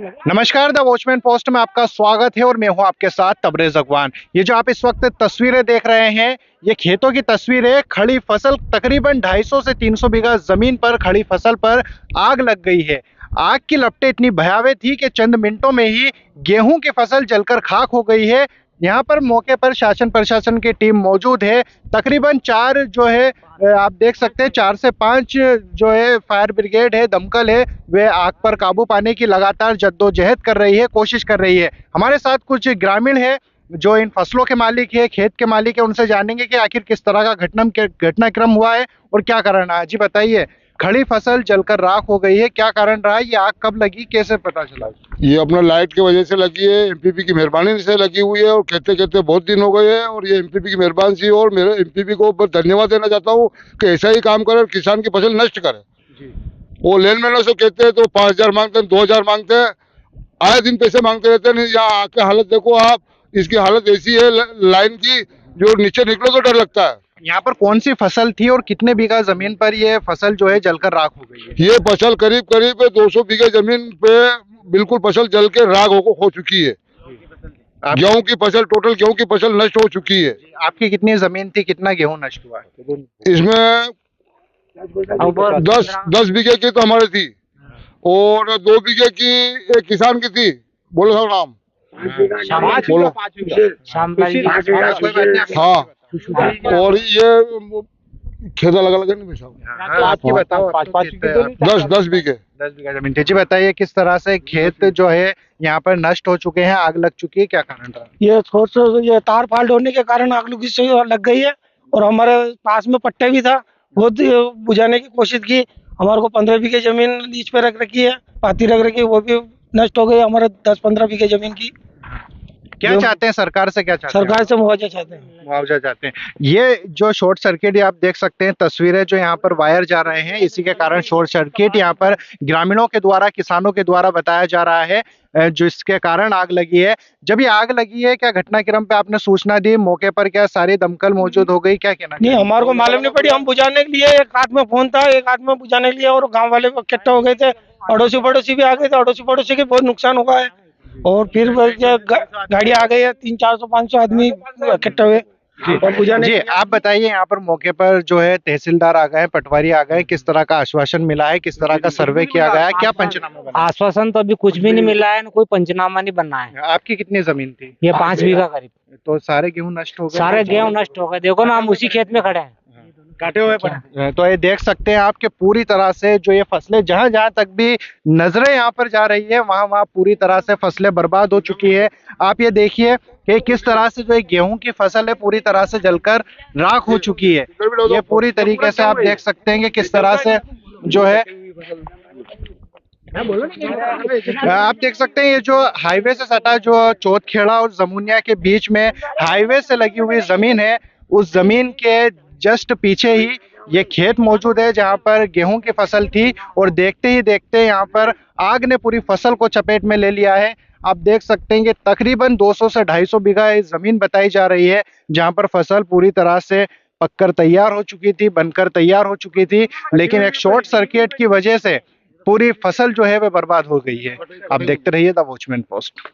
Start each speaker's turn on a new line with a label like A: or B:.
A: नमस्कार, the watchman post में आपका स्वागत है और मैं हूं आपके साथ तबरेज अगवान। ये जो आप इस वक्त तस्वीरें देख रहे हैं, ये खेतों की तस्वीर है। खड़ी फसल तकरीबन 250 से 300 बीघा जमीन पर खड़ी फसल पर आग लग गई है। आग की लपटें इतनी भयावह थी कि चंद मिनटों में ही गेहूं की फसल जलकर खाक हो गई है। यहाँ पर मौके पर शासन प्रशासन की टीम मौजूद है। तकरीबन 4 जो है आप देख सकते हैं 4 से 5 जो है फायर ब्रिगेड है, दमकल है, वे आग पर काबू पाने की लगातार जद्दोजहद कर रही है, कोशिश कर रही है। हमारे साथ कुछ ग्रामीण है जो इन फसलों के मालिक है, खेत के मालिक है। उनसे जानेंगे कि आखिर किस तरह का घटनाक्रम हुआ है और क्या कारण है। जी बताइए, खड़ी फसल जलकर राख हो गई है, क्या कारण रहा है? ये आग कब लगी, कैसे पता चला?
B: ये अपना लाइट की वजह से लगी है, एमपीपी की मेहरबानी से लगी हुई है और कहते कहते बहुत दिन हो गए हैं। और ये एमपीपी की मेहरबानी से और मेरे एमपीपी को धन्यवाद देना चाहता हूँ कि ऐसा ही काम करे और किसान की फसल नष्ट करे। वो लैंडमैनों से कहते हैं तो 5000 मांगते हैं, 2000 मांगते हैं, आए दिन पैसे मांगते रहते हैं। यहाँ आके हालत देखो आप, इसकी हालत ऐसी है लाइन की, जो नीचे निकलो तो डर लगता है।
A: यहाँ पर कौन सी फसल थी और कितने बीघा जमीन पर ये फसल जो है जलकर राख हो गई है?
B: ये फसल करीब करीब 200 बीघे जमीन पे बिल्कुल फसल जल के राख हो चुकी है। गेहूं की फसल, टोटल गेहूं की फसल नष्ट हो चुकी है।
A: आपकी कितनी जमीन थी, कितना गेहूं नष्ट हुआ है?
B: इसमें 10 बीघे की तो हमारी थी और 2 बीघे की एक किसान की थी। बोलो सर नाम बोलो। हाँ, और ये खेत अलग अलग नहीं,
A: आपकी बताओ।
B: 10 बीघे
A: 10 बीघा जमीन थी। जी बताइए, किस तरह से खेत जो है यहाँ पर नष्ट हो चुके हैं, आग लग चुकी है, क्या कारण रहा?
C: ये तार फाल्ट होने के कारण आग लग गई है। और हमारे पास में पट्टे भी था, वो बुझाने की कोशिश की। हमारे को 15 बीघे जमीन लीज पे रख रखी है, पाती रख रखी है, वो भी नष्ट हो गई हमारे 10-15 बीघे जमीन की।
A: क्या चाहते हैं सरकार से? क्या चाहते हैं?
C: सरकार से मुआवजा चाहते हैं।
A: मुआवजा चाहते हैं। ये जो शॉर्ट सर्किट, ये आप देख सकते हैं तस्वीरें, जो यहाँ पर वायर जा रहे हैं, इसी के कारण शॉर्ट सर्किट यहाँ पर ग्रामीणों के द्वारा, किसानों के द्वारा बताया जा रहा है, जिसके कारण आग लगी है। जब ये आग लगी है, क्या घटनाक्रम पे आपने सूचना दी? मौके पर क्या सारी दमकल मौजूद हो गई? क्या कहना?
C: नहीं, हमारे को मालूम नहीं पड़ी। हम बुझाने के लिए, एक हाथ में फोन था, एक हाथ में बुझाने के लिए, और गाँव वाले इकट्ठा हो गए थे। अड़ोसी पड़ोसी भी आ गए थे। अड़ोसी पड़ोसी के बहुत नुकसान हुआ है। और फिर गाड़ी आ गई है, 300-400-500 आदमी इकट्ठा हुए।
A: जी आप बताइए, यहाँ पर मौके पर जो है तहसीलदार आ गए, पटवारी आ गए, किस तरह का आश्वासन मिला है, किस तरह का सर्वे किया गया है, क्या पंचनामा बना?
D: आश्वासन तो अभी कुछ भी नहीं मिला है, कोई पंचनामा नहीं बना है।
A: आपकी कितनी जमीन थी?
D: ये 5 बीघा करीब।
A: तो सारे गेहूं नष्ट हो गए?
D: सारे गेहूं नष्ट हो गए। देखो ना, हम उसी खेत में खड़े हैं,
A: काटे हुए पड़े। तो ये देख सकते हैं आप कि पूरी तरह से जो ये फसलें, जहां जहां तक भी नजरें यहाँ पर जा रही है, वहां वहां पूरी तरह से फसलें बर्बाद हो चुकी है। आप ये देखिए कि किस तरह से जो ये गेहूं की फसल है पूरी तरह से जलकर राख हो चुकी है। ये पूरी तरीके से आप देख सकते हैं कि किस तरह से जो है, आप देख सकते हैं ये जो हाईवे से सटा, जो चौथखेड़ा और जमुनिया के बीच में हाईवे से लगी हुई जमीन है, उस जमीन के जस्ट पीछे ही ये खेत मौजूद है जहां पर गेहूं की फसल थी। और देखते ही देखते यहाँ पर आग ने पूरी फसल को चपेट में ले लिया है। आप देख सकते हैं कि तकरीबन 200 से 250 बीघा जमीन बताई जा रही है जहां पर फसल पूरी तरह से पककर तैयार हो चुकी थी, बनकर तैयार हो चुकी थी, लेकिन एक शॉर्ट सर्किट की वजह से पूरी फसल जो है वह बर्बाद हो गई है। आप देखते रहिए द वॉचमैन पोस्ट।